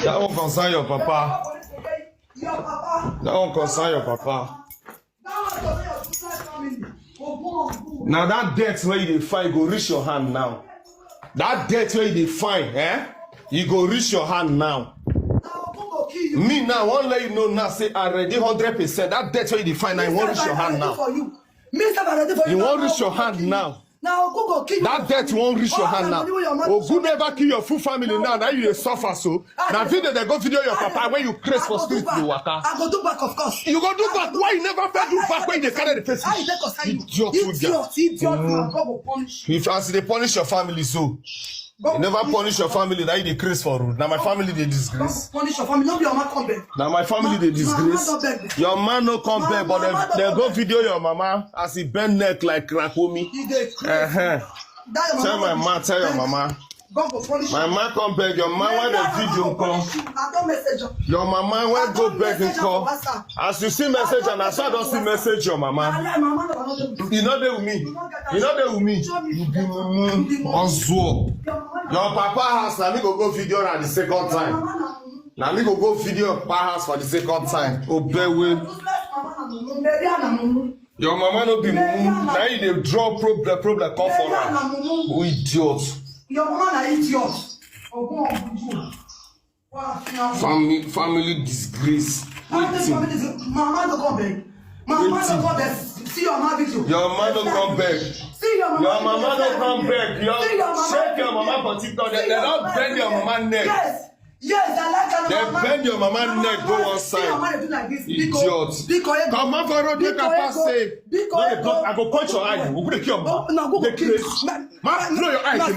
That won't concern your papa. That won't concern your papa. Now that debt where you find go reach your hand now. That debt where you find, you go reach your hand now. Me now, I won't let you know now, say already 100%. That debt where you find, I won't reach your hand now. You won't reach your hand now. That debt won't reach your hand now. Oh, good never kill your full family now. Now you suffer so. Now video they go video your papa when you craze for street you waka. I go do back, of course. You go do back. Why you never fed you back when they carry the face? Idiot. If as they punish your family so. You never punish your family, now you craze for road. Now my family they disgrace. Punish your family, no be your man come back. Now my family they disgrace. Your man no come back, but they go video your mama as he bend neck like Krakomi. Tell my man, tell your mama. My man come back, your man when the video come. Your mama when go back and call. As you see message and as I don't see message your mama. You know they with me. You know they with me. You be Oswald. Your papa house, now me go video at the second time. Now me go video papa house for the second time. Obey with. Your mama no be mumu. Now you dey draw problem come for her. Who idiot. Your mama na idiot. Family disgrace. Mama no come back. Mama no come back. See your mama video. Your mama no come back. See your mama. Your mama no come back. Shake your mama for TikTok. They don't bend your mama neck. Yes, I like that. They bend your mama neck go one side. Idiot. Come on for road, make a pass say. I go punch your eye. We'll break your mama. The case. Man, blow your eye. Go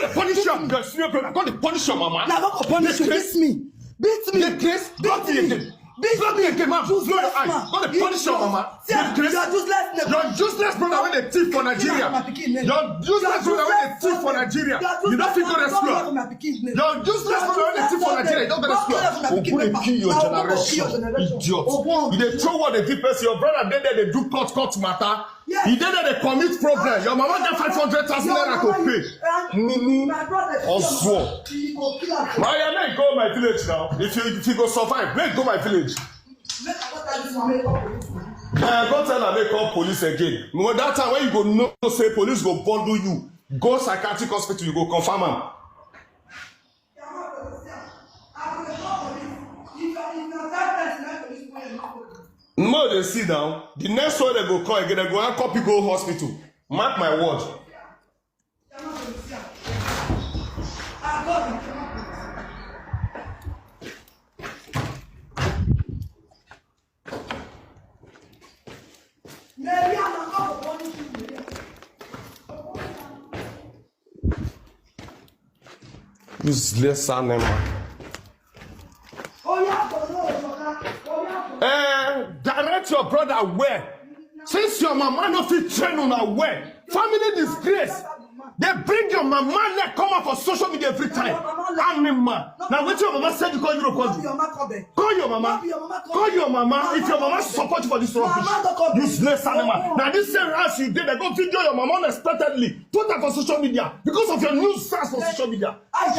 to punish your mama. Go to punish your mama. Now go punish you. Beat me. The case. Beat me again. Blow me again, man. Blow your eye. Go to punish your mama. You're useless brother with a thief for Nigeria. You're useless brother with a thief for Nigeria. You don't think go to school. You're useless brother with a thief for Nigeria. You don't go to school. Who could kill your generation? Idiot. You dey throw what the deep person. Your brother then they do cut matter. He did they commit problem. Your mama get 500,000 naira to pay. Oswald. Maya, make go my village now. If you go survive, make go my village. Go tell her make call police again. That time when you go know say police go bundle you, go psychiatric hospital, you go confirm am. No, they sit down. The next one they go call again, they go and copy go hospital. Mark my word. Useless animal. Direct your brother where? Since your mama no fit train on her where? Family disgrace. They bring your mama and come out for social media every time. Animal. Now what your mama said you call you call your mama. Call your mama. If your mama support you for this rubbish. Useless animal. Now this same house you did, they go video your mama unexpectedly. Put that for social media. Because of your new stars for social media.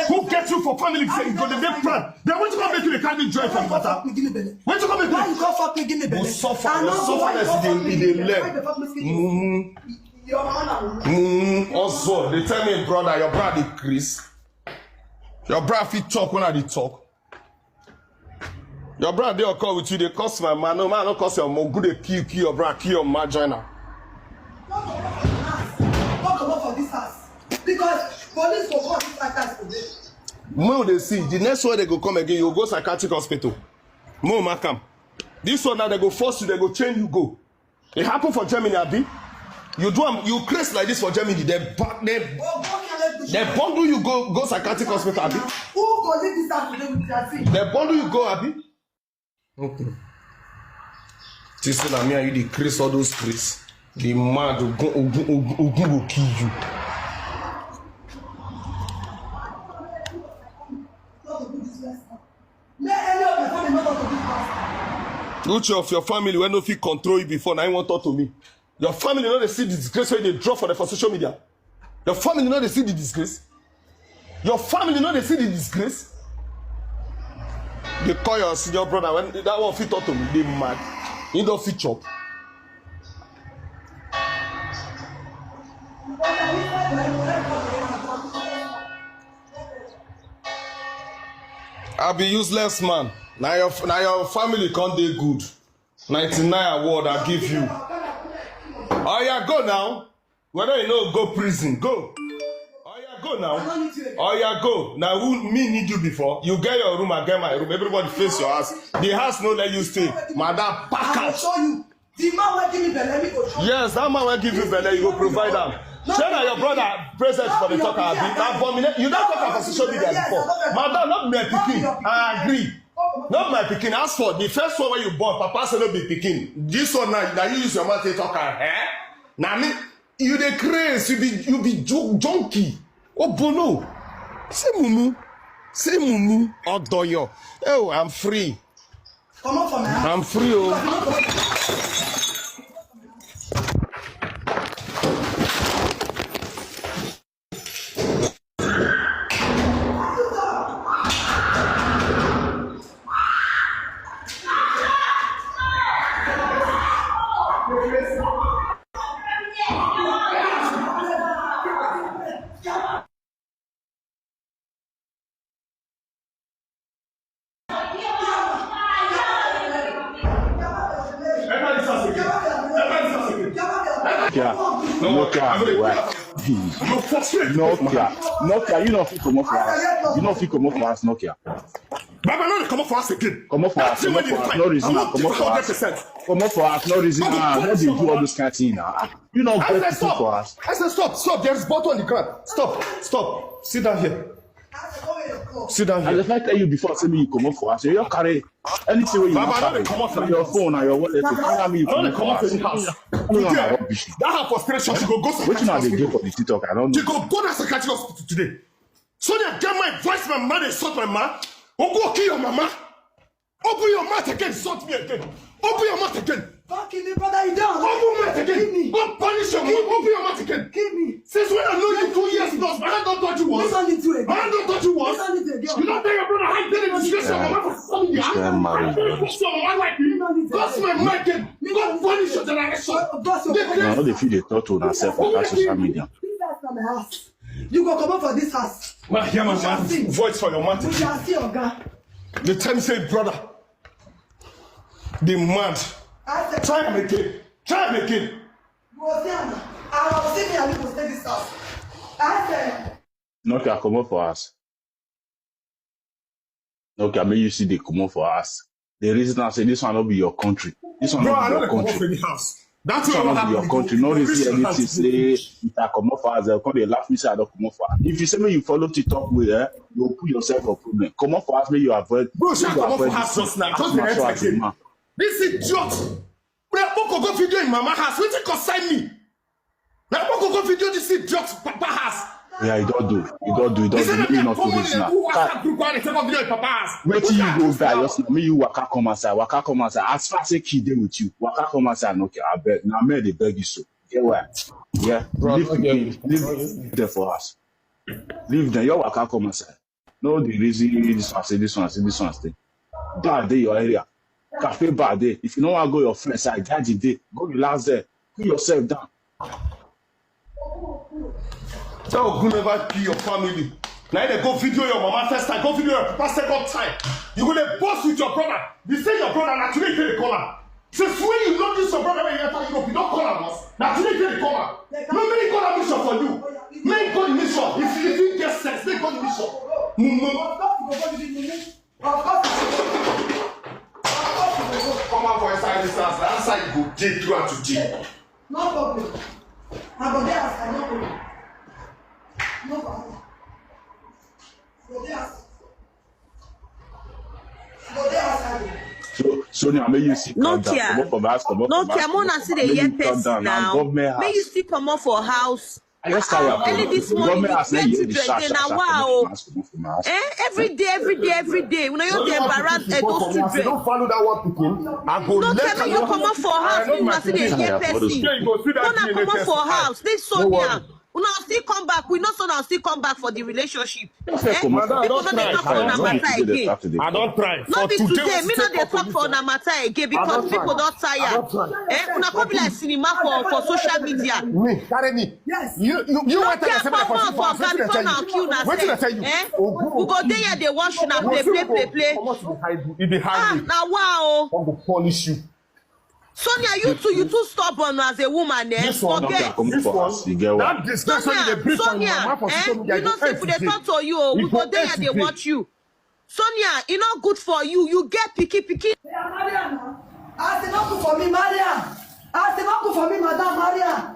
Who gets you for family sake? Because they make plan. Then when you come make you, they can't be joy for the matter. When you come make you, you can't fuck me, give me belly. Suffer in the leg. Also, they tell me, brother, your brother decrease. Your brother fit talk when I dey talk. Your brother they occur with you, they cost my man. No man, no cost your mom. Good they kill your brother, kill your man, join her. Talk about for this house. Because police will come this house today. Mo they see, the next one they go come again, you go psychiatric hospital. Mo Makam. This one now they go force you, they go change you go. It happened for Germany, Abi. You do you craze like this for Germany, they bundle you go psychiatric hospital, Abi. Who go leave this house today with their thing? They bundle you go, Abi. Okay. This is me and you the craze all those craze. The man will kill you. Which of your family when no fit control you before now you want to talk to me? Your family know they see the disgrace when they draw for social media. Your family know they see the disgrace. Your family know they see the disgrace. They call your senior brother when that one fit talk to me, they mad. You don't fit chop. I be useless man. Now your family can't do good. 99 award I give you. Oh yeah, go now. Whether you know go prison, go. Oh yeah, go now. Oh yeah, go. Now who me need you before? You get your room, I get my room. Everybody face your house. The house no let you stay. Madam, pack out. show you. The man will give me belly, let me go show you. Yes, that man will give you belly, you go provide them. Share na your brother present for the talk abi. You don't talk about social media before. Madam, not my pikin. I agree. Not my pikin. As for the first one when you born, papa say no be pikin. This one now you use your mouth to talk Now me, you the craze, you be junkie. Oh bono. Say mumu. Odoyo. Oh, I'm free. Come on for me. I'm free. Oh. Nokia, you don't fit come off for us. You don't fit come off for us, Nokia. Baba, no, come off for us again. Come off for us, no reason. Come off for us. Come off for us, no reason. How do you do all this kind of thing now? You don't get to for us. I said stop. There's bottle on the ground. Stop. Sit down here. Sit down here. As I tell you before, say me you come off for us. You carry anything where you carry. Your phone or your wallet. Carry me. You come off for the house. That have frustration. You go which one they give for the TikTok? I don't know. You go to psychiatric hospital today. So they get my voice, my man, insult my man. Go kill your mama. Open your mouth again, insult me again. Open your mouth again. Don't kill me, brother, you don't. Open your mouth again. Go punish your mom. Open your mouth again. Kill me. Since when I know you 2 years plus, my hand don't touch you once. My hand don't touch you once. You don't tell your brother how did it disgrace your mama for something. I'm married. That's my mic again. Go punish your generation. No, they feel they talk to themselves on social media. You go come up for this house. Well, hear my man. Voice for your mouth. We shall see your guy. The time say, brother. The mad. Try him again. You will see him. I will see me and we will stay this house. I said. Nokia, come up for us. Nokia, may you see they come up for us. The reason I say this one will be your country. This one will be your country. That's what will be your country. No reason anything say if I come up for us, they'll come they laugh me say I don't come up for us. If you say me you follow TikTok with you'll put yourself a problem. Come up for us, may you avoid. Bro, she come up for us just now. Just the next again. This idiot. Now go video in mama house. Wait till consign me. Now go video this idiot papa house. Yeah, you don't do. You not do this now. Wait till you go die. Just me you waka come outside. As far as a kid with you, waka come outside. Okay, I beg. Now me they beg you so. Get where? Yeah, leave there for us. Leave there. You waka come outside. No, the reason this one stay. Bad day your area. Cafe bad day. If you don't want to go your friend's side, daddy day. Go relax there. Cool yourself down. Tell go never kill your family. Now they go video your mama first time, go video your papa second time. You gonna boss with your brother. You say your brother naturally get the collar. Since when you know this your brother when you enter Europe, you don't call him boss. Naturally get the collar. No many call a mission for you. Make God the mission. If you get sense, make God the mission. Come on for inside this house. That side you go dig you out to dig. No problem. I go there outside, no problem. No problem. Go there outside. So now may you see Nokia, Mona see the earpiece now. May you see come off for house. Early this morning, wow. Every day. When you get embarrassed, those children. Don't follow that one people. I go don't tell me you come up for house. You must see the earpiece. Don't come up for house. This Sonia. Una still come back. We know so now still come back for the relationship. Madam, I don't try. I don't try. Not be today. Me not they talk for na matter again because people don't tire. Una come be like cinema for social media. Me, carry me. Yes. You want to come on for California and kill na say. We go there here they watch na play. It be hide me. Now wow. I'm going to punish you. Sonia, you too stubborn as a woman, eh? This one, forget. That discussion in the brief on your mouth for social media. You know, say if they talk to you, we go there and they watch you. Sonia, it's not good for you. You get picky. Yeah, Maria, I say not good for me, Maria. I say not good for me, Madam Maria.